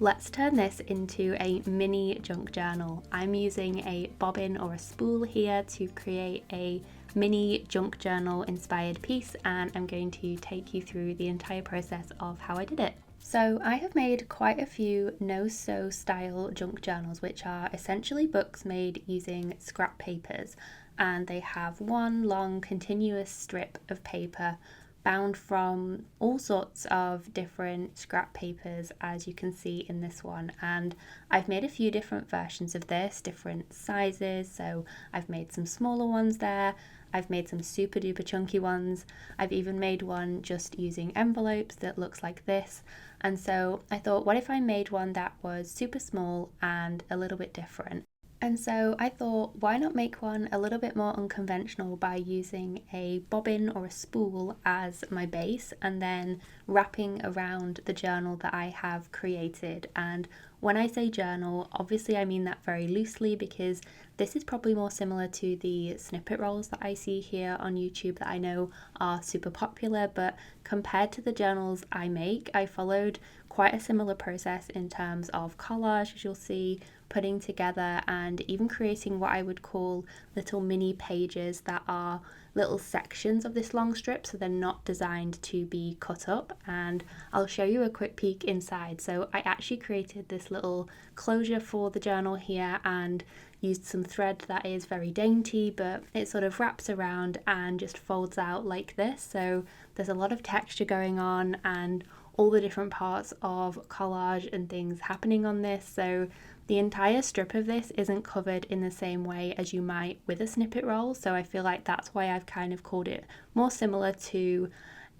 Let's turn this into a mini junk journal. I'm using a bobbin or a spool here to create a mini junk journal inspired piece, and I'm going to take you through the entire process of how I did it. So I have made quite a few no-sew style junk journals, which are essentially books made using scrap papers, and they have one long continuous strip of paper bound from all sorts of different scrap papers, as you can see in this one. And I've made a few different versions of this, different sizes, so I've made some smaller ones there, I've made some super duper chunky ones, I've even made one just using envelopes that looks like this. And so I thought, what if I made one that was super small and a little bit different? And so I thought, why not make one a little bit more unconventional by using a bobbin or a spool as my base and then wrapping around the journal that I have created. And when I say journal, obviously I mean that very loosely, because this is probably more similar to the snippet rolls that I see here on YouTube that I know are super popular, but compared to the journals I make, I followed quite a similar process in terms of collage, as you'll see, putting together and even creating what I would call little mini pages that are little sections of this long strip, so they're not designed to be cut up. And I'll show you a quick peek inside. So I actually created this little closure for the journal here and used some thread that is very dainty, but it sort of wraps around and just folds out like this. So there's a lot of texture going on and all the different parts of collage and things happening on this. So the entire strip of this isn't covered in the same way as you might with a snippet roll, so I feel like that's why I've kind of called it more similar to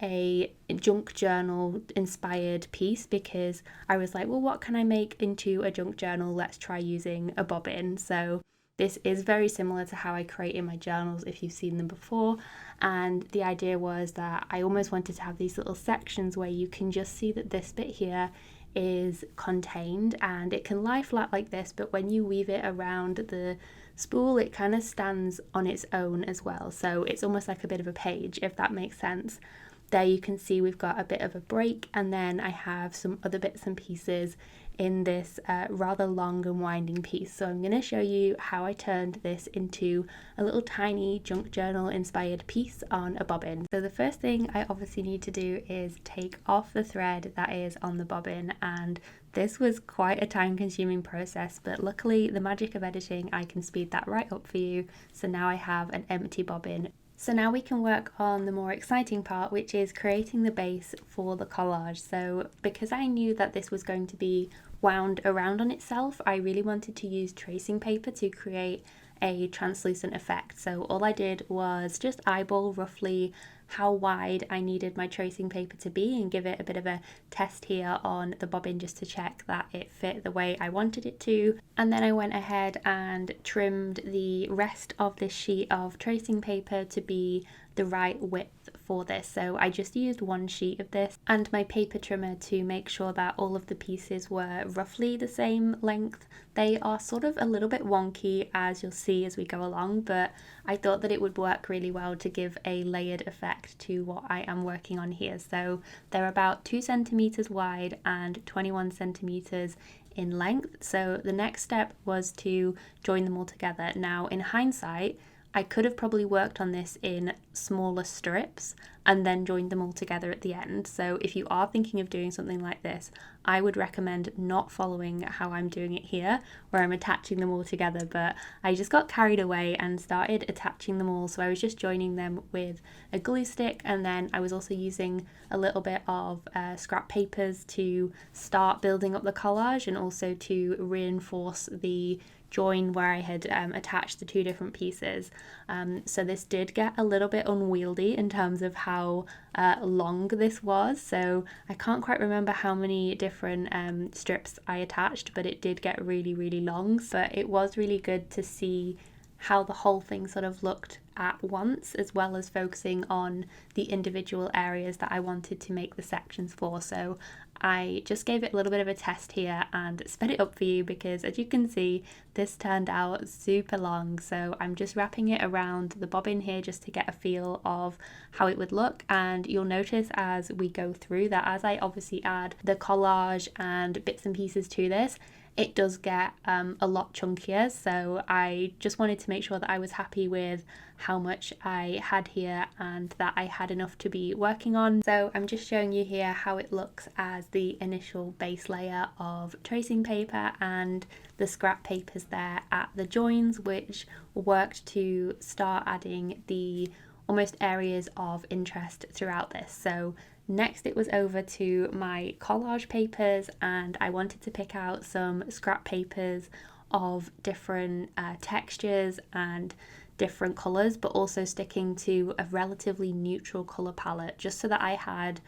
a junk journal inspired piece, because I was like, well, what can I make into a junk journal? Let's try using a bobbin. So this is very similar to how I create in my journals if you've seen them before, and the idea was that I almost wanted to have these little sections where you can just see that this bit here is contained and it can lie flat like this, but when you weave it around the spool it kind of stands on its own as well, so it's almost like a bit of a page, if that makes sense. There you can see we've got a bit of a break, and then I have some other bits and pieces in this rather long and winding piece. So I'm going to show you how I turned this into a little tiny junk journal inspired piece on a bobbin. So the first thing I obviously need to do is take off the thread that is on the bobbin, and this was quite a time consuming process, but luckily the magic of editing, I can speed that right up for you. So now I have an empty bobbin. So now we can work on the more exciting part, which is creating the base for the collage. So because I knew that this was going to be wound around on itself, I really wanted to use tracing paper to create a translucent effect. So all I did was just eyeball roughly how wide I needed my tracing paper to be and give it a bit of a test here on the bobbin just to check that it fit the way I wanted it to. And then I went ahead and trimmed the rest of this sheet of tracing paper to be the right width for this. So I just used one sheet of this and my paper trimmer to make sure that all of the pieces were roughly the same length. They are sort of a little bit wonky, as you'll see as we go along, but I thought that it would work really well to give a layered effect to what I am working on here. So they're about 2 centimeters wide and 21 centimeters in length. So the next step was to join them all together. Now in hindsight, I could have probably worked on this in smaller strips and then joined them all together at the end. So if you are thinking of doing something like this, I would recommend not following how I'm doing it here, where I'm attaching them all together, but I just got carried away and started attaching them all. So I was just joining them with a glue stick, and then I was also using a little bit of scrap papers to start building up the collage and also to reinforce the join where I had attached the 2 different pieces. So this did get a little bit unwieldy in terms of how long this was. So I can't quite remember how many different strips I attached, but it did get really, really long. But it was really good to see how the whole thing sort of looked at once, as well as focusing on the individual areas that I wanted to make the sections for. So I just gave it a little bit of a test here and sped it up for you because, as you can see, this turned out super long. So I'm just wrapping it around the bobbin here just to get a feel of how it would look. And you'll notice as we go through that as I obviously add the collage and bits and pieces to this, it does get a lot chunkier. So I just wanted to make sure that I was happy with how much I had here and that I had enough to be working on. So I'm just showing you here how it looks as the initial base layer of tracing paper and the scrap papers there at the joins, which worked to start adding the almost areas of interest throughout this. So next it was over to my collage papers, and I wanted to pick out some scrap papers of different textures and different colours, but also sticking to a relatively neutral colour palette just so that I had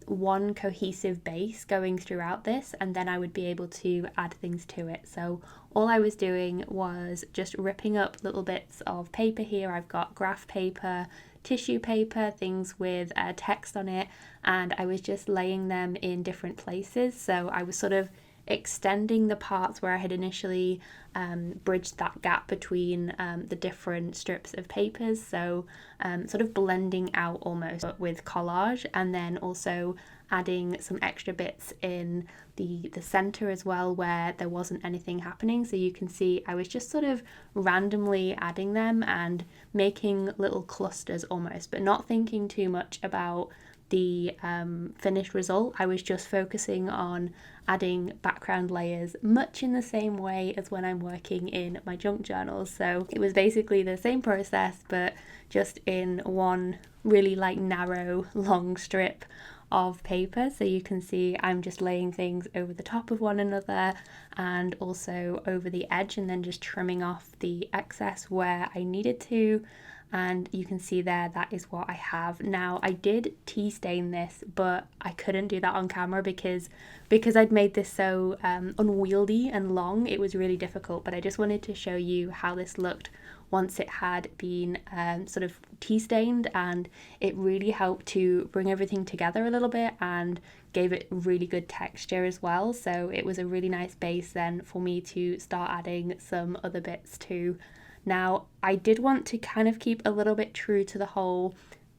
one cohesive base going throughout this, and then I would be able to add things to it. So all I was doing was just ripping up little bits of paper here. I've got graph paper, tissue paper, things with text on it, and I was just laying them in different places. So I was sort of extending the parts where I had initially bridged that gap between the different strips of papers, so sort of blending out almost with collage, and then also adding some extra bits in the center as well where there wasn't anything happening. So you can see I was just sort of randomly adding them and making little clusters almost, but not thinking too much about the finished result. I was just focusing on adding background layers much in the same way as when I'm working in my junk journals. So it was basically the same process, but just in one really like narrow long strip of paper. So you can see I'm just laying things over the top of one another and also over the edge, and then just trimming off the excess where I needed to. And you can see there, that is what I have. Now I did tea stain this, but I couldn't do that on camera because I'd made this so unwieldy and long, it was really difficult. But I just wanted to show you how this looked once it had been sort of tea stained, and it really helped to bring everything together a little bit and gave it really good texture as well. So it was a really nice base then for me to start adding some other bits to. Now, I did want to kind of keep a little bit true to the whole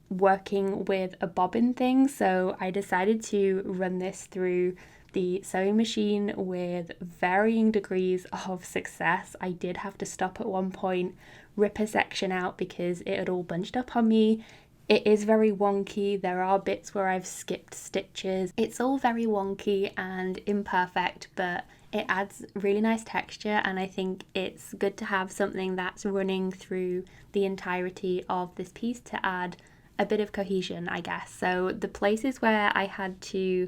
working with a bobbin thing, so I decided to run this through the sewing machine with varying degrees of success. I did have to stop at one point, rip a section out because it had all bunched up on me. It is very wonky. There are bits where I've skipped stitches. It's all very wonky and imperfect, but it adds really nice texture, and I think it's good to have something that's running through the entirety of this piece to add a bit of cohesion, I guess. So the places where I had to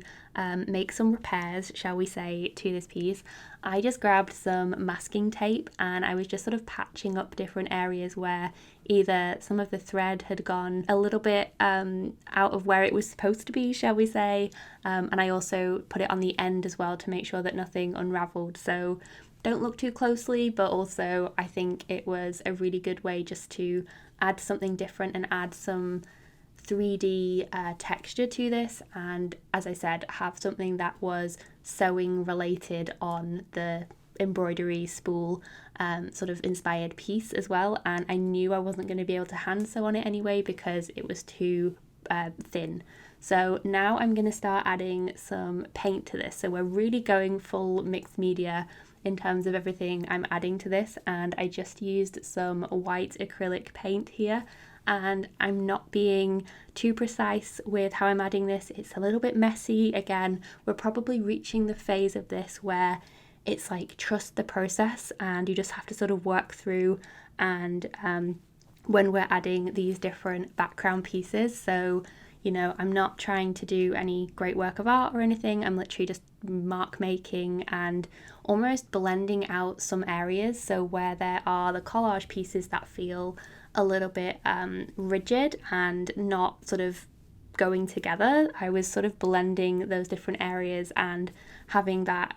make some repairs, shall we say, to this piece, I just grabbed some masking tape and I was just sort of patching up different areas where either some of the thread had gone a little bit out of where it was supposed to be, shall we say, and I also put it on the end as well to make sure that nothing unraveled. So don't look too closely, but also I think it was a really good way just to add something different and add some 3D texture to this, and as I said, have something that was sewing related on the embroidery spool sort of inspired piece as well. And I knew I wasn't going to be able to hand sew on it anyway because it was too thin. So now I'm going to start adding some paint to this. So we're really going full mixed media in terms of everything I'm adding to this, and I just used some white acrylic paint here, and I'm not being too precise with how I'm adding this. It's a little bit messy. Again, we're probably reaching the phase of this where it's like trust the process and you just have to sort of work through, and when we're adding these different background pieces. So, you know, I'm not trying to do any great work of art or anything. I'm literally just mark making and almost blending out some areas. So where there are the collage pieces that feel a little bit rigid and not sort of going together, I was sort of blending those different areas and having that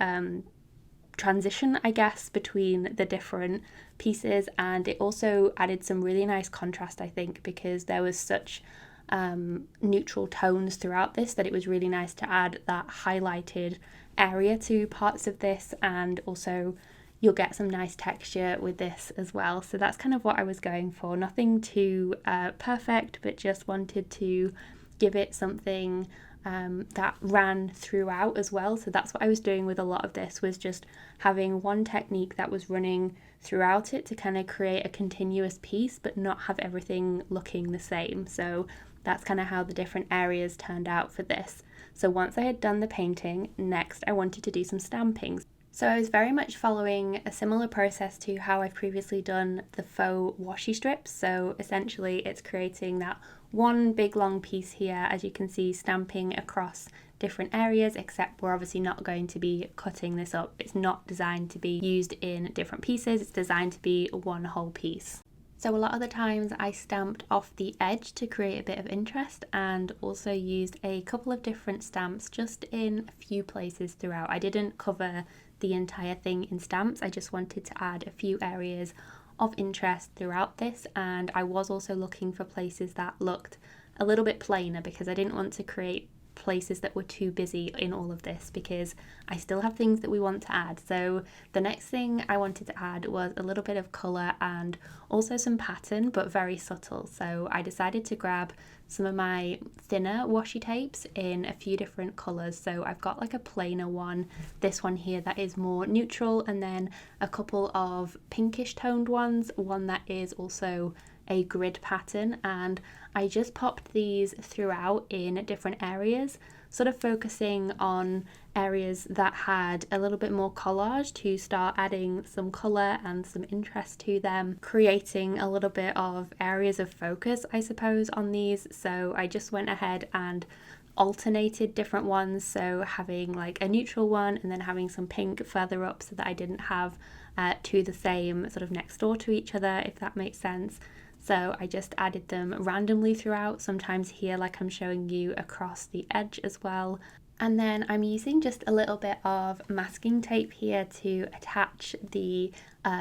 transition, I guess, between the different pieces. And it also added some really nice contrast, I think, because there was such neutral tones throughout this, that it was really nice to add that highlighted area to parts of this, and also you'll get some nice texture with this as well. So that's kind of what I was going for. Nothing too perfect, but just wanted to give it something that ran throughout as well. So that's what I was doing with a lot of this, was just having one technique that was running throughout it to kind of create a continuous piece but not have everything looking the same. So that's kind of how the different areas turned out for this. So once I had done the painting, next I wanted to do some stamping. So I was very much following a similar process to how I've previously done the faux washi strips. So essentially it's creating that one big long piece here, as you can see, stamping across different areas, except we're obviously not going to be cutting this up. It's not designed to be used in different pieces, it's designed to be one whole piece. So a lot of the times I stamped off the edge to create a bit of interest, and also used a couple of different stamps just in a few places throughout. I didn't cover the entire thing in stamps, I just wanted to add a few areas of interest throughout this, and I was also looking for places that looked a little bit plainer because I didn't want to create places that were too busy in all of this, because I still have things that we want to add. So the next thing I wanted to add was a little bit of colour and also some pattern, but very subtle. So I decided to grab some of my thinner washi tapes in a few different colours. So I've got like a plainer one, this one here that is more neutral, and then a couple of pinkish toned ones, one that is also a grid pattern, and I just popped these throughout in different areas, sort of focusing on areas that had a little bit more collage to start adding some colour and some interest to them, creating a little bit of areas of focus, I suppose, on these. So I just went ahead and alternated different ones, so having like a neutral one and then having some pink further up, so that I didn't have two the same sort of next door to each other, if that makes sense. So I just added them randomly throughout, sometimes here like I'm showing you across the edge as well. And then I'm using just a little bit of masking tape here to attach the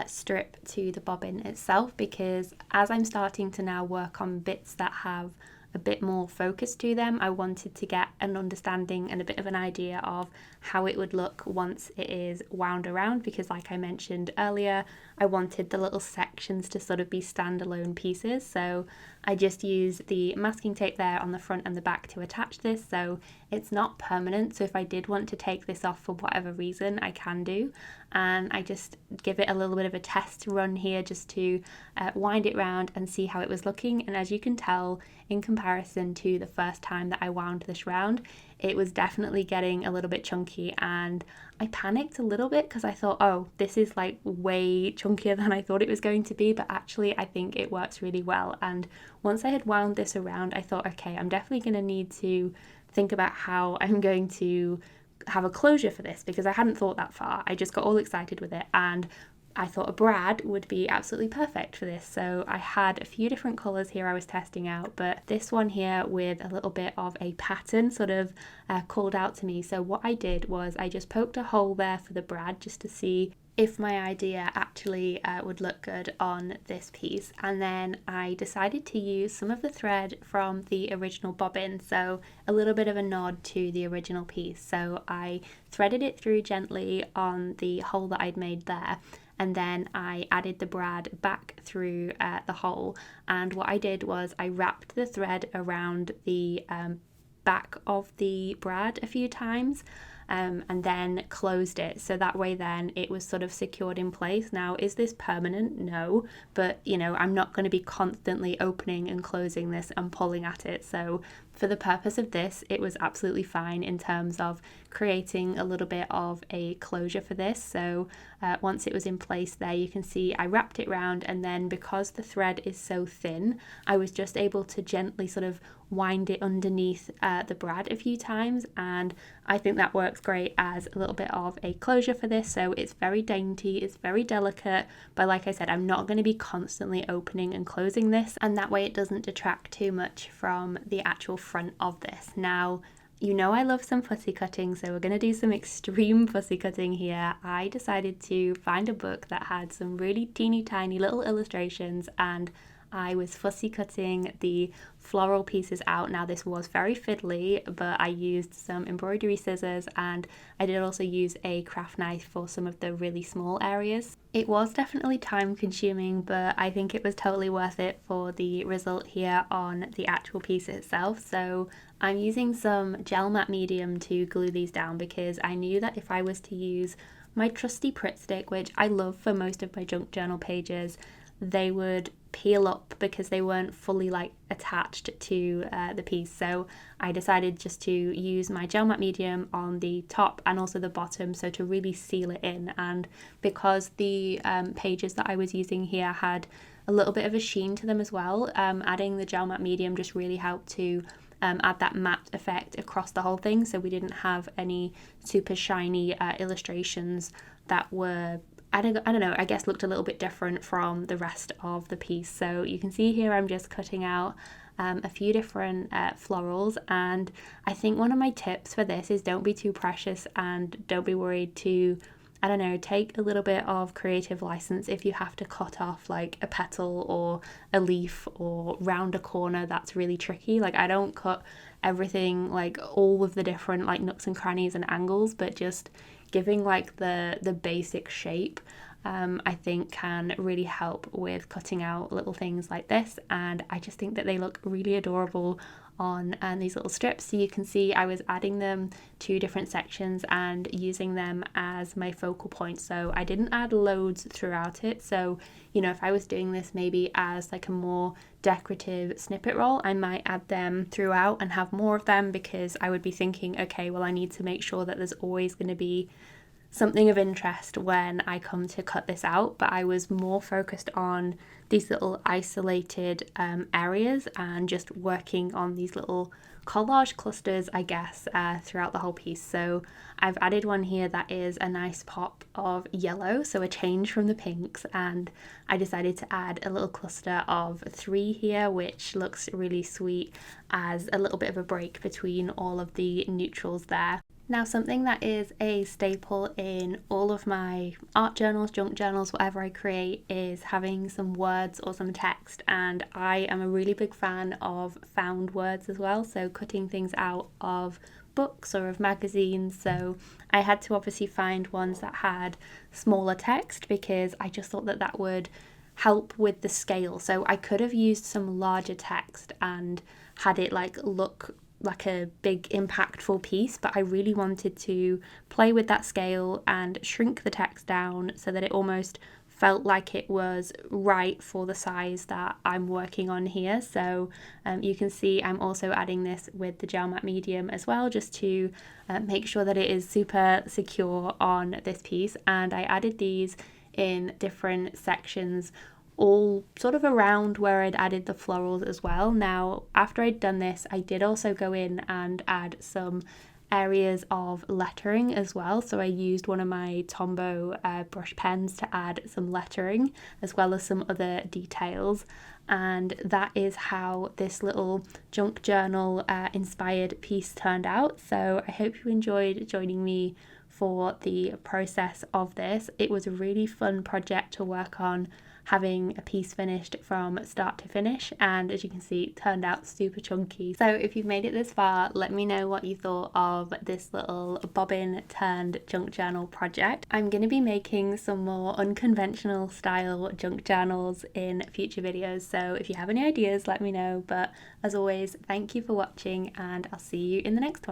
strip to the bobbin itself, because as I'm starting to now work on bits that have a bit more focus to them, I wanted to get an understanding and a bit of an idea of how it would look once it is wound around, because like I mentioned earlier, I wanted the little sections to sort of be standalone pieces. So I just use the masking tape there on the front and the back to attach this, so it's not permanent. So if I did want to take this off for whatever reason, I can do. And I just give it a little bit of a test run here just to wind it round and see how it was looking. And as you can tell, in comparison to the first time that I wound this round, it was definitely getting a little bit chunky, and I panicked a little bit because I thought, oh, this is like way chunkier than I thought it was going to be, but actually I think it works really well. And once I had wound this around, I thought, okay, I'm definitely going to need to think about how I'm going to have a closure for this, because I hadn't thought that far. I just got all excited with it, and I thought a brad would be absolutely perfect for this. So I had a few different colours here I was testing out, but this one here with a little bit of a pattern sort of called out to me. So what I did was I just poked a hole there for the brad just to see if my idea actually would look good on this piece. And then I decided to use some of the thread from the original bobbin, so a little bit of a nod to the original piece. So I threaded it through gently on the hole that I'd made there, and then I added the brad back through the hole. And what I did was I wrapped the thread around the back of the brad a few times, and then closed it, so that way then it was sort of secured in place. Now, is this permanent? No, but you know, I'm not going to be constantly opening and closing this and pulling at it, so for the purpose of this, it was absolutely fine in terms of creating a little bit of a closure for this. So once it was in place there, you can see I wrapped it round, and then because the thread is so thin, I was just able to gently sort of wind it underneath the brad a few times, and I think that works great as a little bit of a closure for this. So it's very dainty, it's very delicate, but like I said, I'm not going to be constantly opening and closing this, and that way it doesn't detract too much from the actual front of this. Now, you know I love some fussy cutting, so we're going to do some extreme fussy cutting here. I decided to find a book that had some really teeny tiny little illustrations, and I was fussy cutting the floral pieces out. Now this was very fiddly, but I used some embroidery scissors and I did also use a craft knife for some of the really small areas. It was definitely time consuming, but I think it was totally worth it for the result here on the actual piece itself. So I'm using some gel matte medium to glue these down because I knew that if I was to use my trusty Pritt stick, which I love for most of my junk journal pages, they would peel up because they weren't fully like attached to the piece. So I decided just to use my gel matte medium on the top and also the bottom, so to really seal it in. And because the pages that I was using here had a little bit of a sheen to them as well, adding the gel matte medium just really helped to add that matte effect across the whole thing, so we didn't have any super shiny illustrations that were, I don't know, I guess looked a little bit different from the rest of the piece. So you can see here I'm just cutting out a few different florals, and I think one of my tips for this is don't be too precious and don't be worried to, I don't know, take a little bit of creative license if you have to cut off like a petal or a leaf or round a corner. That's really tricky. Like I don't cut everything, like all of the different like nooks and crannies and angles, but just giving like the basic shape I think can really help with cutting out little things like this. And I just think that they look really adorable on these little strips. So you can see I was adding them to different sections and using them as my focal point. So I didn't add loads throughout it. So, you know, if I was doing this maybe as like a more decorative snippet roll, I might add them throughout and have more of them, because I would be thinking, okay, well, I need to make sure that there's always going to be something of interest when I come to cut this out. But I was more focused on these little isolated areas and just working on these little collage clusters, I guess, throughout the whole piece. So I've added one here that is a nice pop of yellow, so a change from the pinks, and I decided to add a little cluster of 3 here, which looks really sweet as a little bit of a break between all of the neutrals there. Now, something that is a staple in all of my art journals, junk journals, whatever I create, is having some words or some text. And I am a really big fan of found words as well, so cutting things out of books or of magazines. So I had to obviously find ones that had smaller text because I just thought that that would help with the scale. So I could have used some larger text and had it like look like a big impactful piece, but I really wanted to play with that scale and shrink the text down so that it almost felt like it was right for the size that I'm working on here. So you can see I'm also adding this with the gel matte medium as well, just to make sure that it is super secure on this piece. And I added these in different sections, all sort of around where I'd added the florals as well. Now, after I'd done this, I did also go in and add some areas of lettering as well. So I used one of my Tombow brush pens to add some lettering as well as some other details. And that is how this little junk journal inspired piece turned out. So I hope you enjoyed joining me for the process of this. It was a really fun project to work on, having a piece finished from start to finish, and as you can see, it turned out super chunky. So if you've made it this far, let me know what you thought of this little bobbin turned junk journal project. I'm going to be making some more unconventional style junk journals in future videos, so if you have any ideas, let me know. But as always, thank you for watching, and I'll see you in the next one.